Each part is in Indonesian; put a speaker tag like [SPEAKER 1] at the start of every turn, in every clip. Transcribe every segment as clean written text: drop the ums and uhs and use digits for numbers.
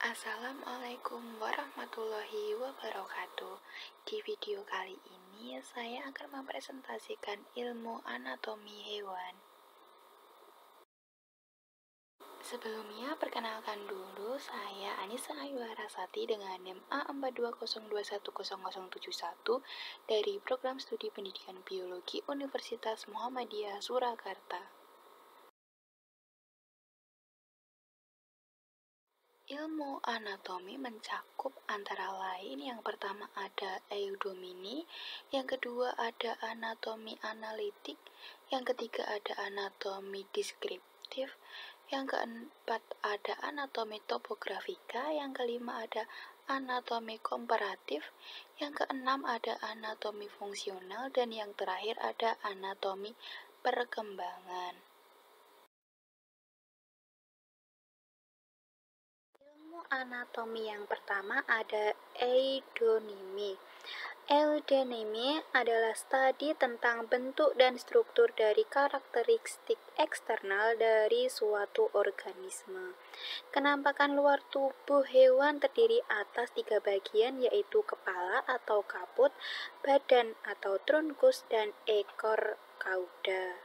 [SPEAKER 1] Assalamualaikum warahmatullahi wabarakatuh. Di video kali ini saya akan mempresentasikan ilmu anatomi hewan. Sebelumnya perkenalkan dulu, saya Anissa Ayu Harasati dengan NIM A4202100071 dari Program Studi Pendidikan Biologi Universitas Muhammadiyah Surakarta. Ilmu anatomi mencakup antara lain yang pertama ada eudomini, yang kedua ada anatomi analitik, yang ketiga ada anatomi deskriptif, yang keempat ada anatomi topografika, yang kelima ada anatomi komparatif, yang keenam ada anatomi fungsional, dan yang terakhir ada anatomi perkembangan. Anatomi yang pertama ada eudenymi. Eudenymi adalah studi tentang bentuk dan struktur dari karakteristik eksternal dari suatu organisme. Kenampakan luar tubuh hewan terdiri atas 3 bagian, yaitu kepala atau kaput, badan atau trunkus, dan ekor cauda.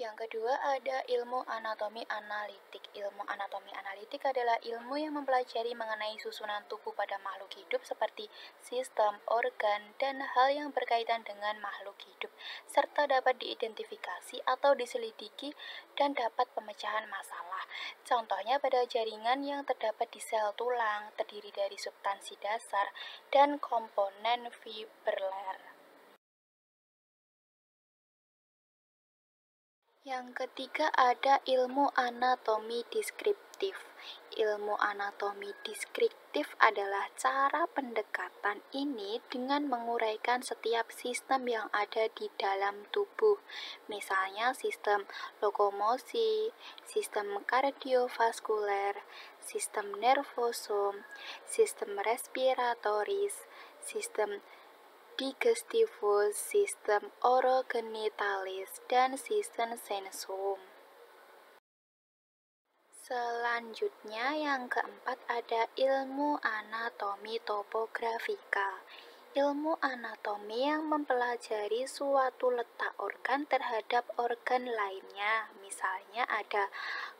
[SPEAKER 1] Yang kedua ada ilmu anatomi analitik. Ilmu anatomi analitik adalah ilmu yang mempelajari mengenai susunan tubuh pada makhluk hidup seperti sistem, organ, dan hal yang berkaitan dengan makhluk hidup, serta dapat diidentifikasi atau diselidiki dan dapat pemecahan masalah. Contohnya pada jaringan yang terdapat di sel tulang, terdiri dari substansi dasar dan komponen fibrillar. Yang ketiga ada ilmu anatomi deskriptif. Ilmu anatomi deskriptif adalah cara pendekatan ini dengan menguraikan setiap sistem yang ada di dalam tubuh, misalnya sistem lokomosi, sistem kardiovaskuler, sistem nervosom, sistem respiratoris, sistem digestivus, sistem orogenitalis, dan sistem sensum. Selanjutnya yang keempat ada ilmu anatomi topografika. Ilmu anatomi yang mempelajari suatu letak organ terhadap organ lainnya, misalnya ada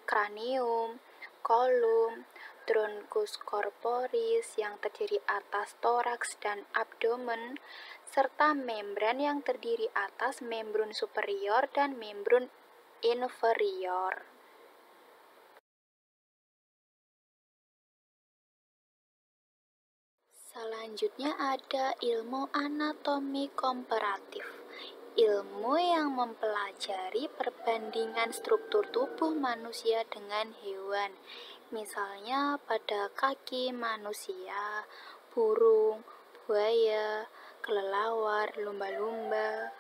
[SPEAKER 1] kranium, kolum, trunkus corporis yang terdiri atas toraks dan abdomen, serta membran yang terdiri atas membran superior dan membran inferior. Selanjutnya ada ilmu anatomi komparatif. Ilmu yang mempelajari perbandingan struktur tubuh manusia dengan hewan, misalnya pada kaki manusia, burung, buaya, kelelawar, lumba-lumba,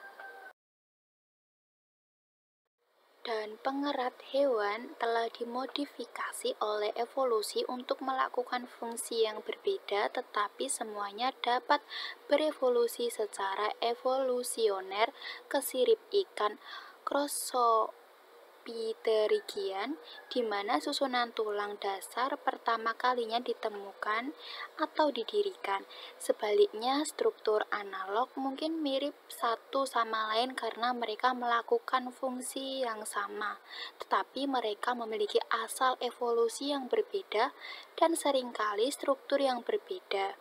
[SPEAKER 1] dan pengerat hewan telah dimodifikasi oleh evolusi untuk melakukan fungsi yang berbeda, tetapi semuanya dapat berevolusi secara evolusioner ke sirip ikan Crossopterygian, di mana susunan tulang dasar pertama kalinya ditemukan atau didirikan. Sebaliknya, struktur analog mungkin mirip satu sama lain karena mereka melakukan fungsi yang sama, tetapi mereka memiliki asal evolusi yang berbeda dan seringkali struktur yang berbeda.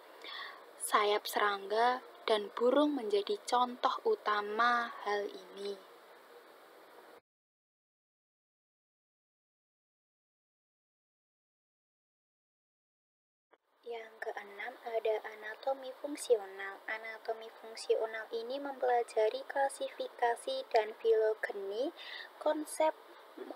[SPEAKER 1] Sayap serangga dan burung menjadi contoh utama hal ini. Yang keenam ada anatomi fungsional. Anatomi fungsional ini mempelajari klasifikasi dan filogeni, konsep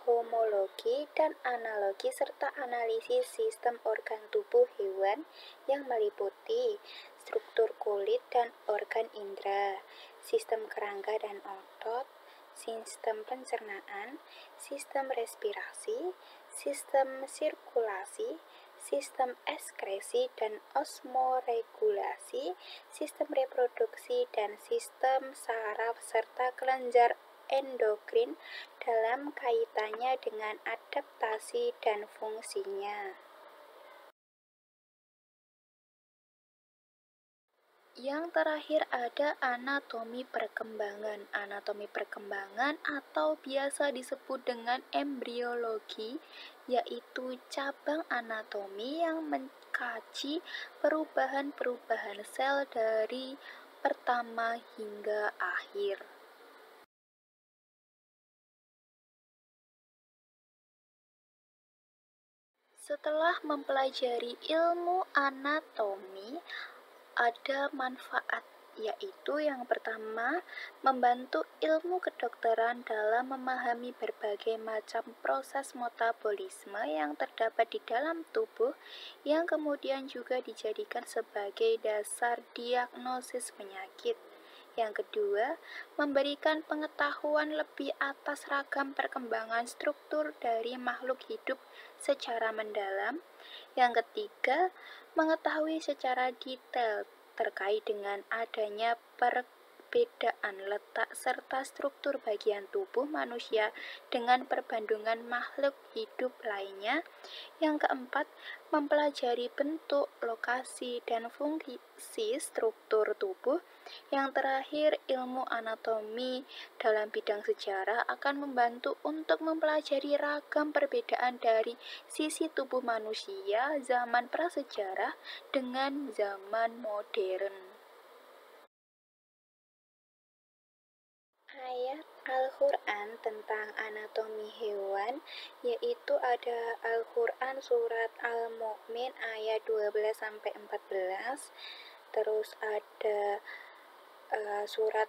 [SPEAKER 1] homologi dan analogi, serta analisis sistem organ tubuh hewan yang meliputi struktur kulit dan organ indera, sistem kerangka dan otot, sistem pencernaan, sistem respirasi, sistem sirkulasi, sistem ekskresi dan osmoregulasi, sistem reproduksi, dan sistem saraf serta kelenjar endokrin dalam kaitannya dengan adaptasi dan fungsinya. Yang terakhir ada anatomi perkembangan. Anatomi perkembangan atau biasa disebut dengan embriologi, yaitu cabang anatomi yang mengkaji perubahan-perubahan sel dari pertama hingga akhir. Setelah mempelajari ilmu anatomi, ada manfaat, yaitu yang pertama, membantu ilmu kedokteran dalam memahami berbagai macam proses metabolisme yang terdapat di dalam tubuh, yang kemudian juga dijadikan sebagai dasar diagnosis penyakit. Yang kedua, memberikan pengetahuan lebih atas ragam perkembangan struktur dari makhluk hidup secara mendalam. Yang ketiga, mengetahui secara detail terkait dengan adanya perbedaan letak serta struktur bagian tubuh manusia dengan perbandingan makhluk hidup lainnya. Yang keempat, mempelajari bentuk, lokasi, dan fungsi struktur tubuh. Yang terakhir, ilmu anatomi dalam bidang sejarah akan membantu untuk mempelajari ragam perbedaan dari sisi tubuh manusia zaman prasejarah dengan zaman modern. Ayat Al-Quran tentang anatomi hewan, yaitu ada Al-Quran surat Al-Mu'min ayat 12-14, terus ada surat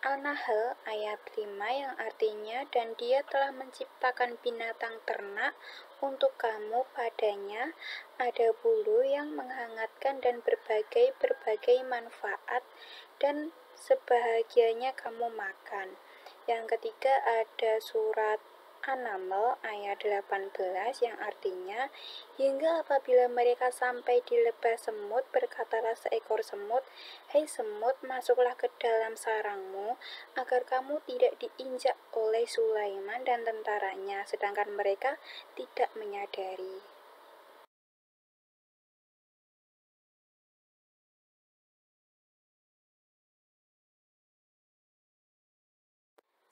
[SPEAKER 1] An-Nahl ayat 5 yang artinya, dan Dia telah menciptakan binatang ternak untuk kamu, padanya ada bulu yang menghangatkan dan berbagai manfaat, dan sebahagianya kamu makan. Yang ketiga ada surat An-Naml ayat 18 yang artinya, hingga apabila mereka sampai di lebah semut, berkatalah seekor semut, "Hai semut, masuklah ke dalam sarangmu, agar kamu tidak diinjak oleh Sulaiman dan tentaranya," sedangkan mereka tidak menyadari.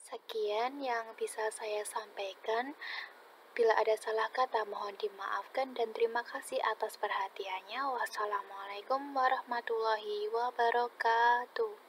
[SPEAKER 1] Sekian yang bisa saya sampaikan. Bila ada salah kata, mohon dimaafkan, dan terima kasih atas perhatiannya. Wassalamualaikum warahmatullahi wabarakatuh.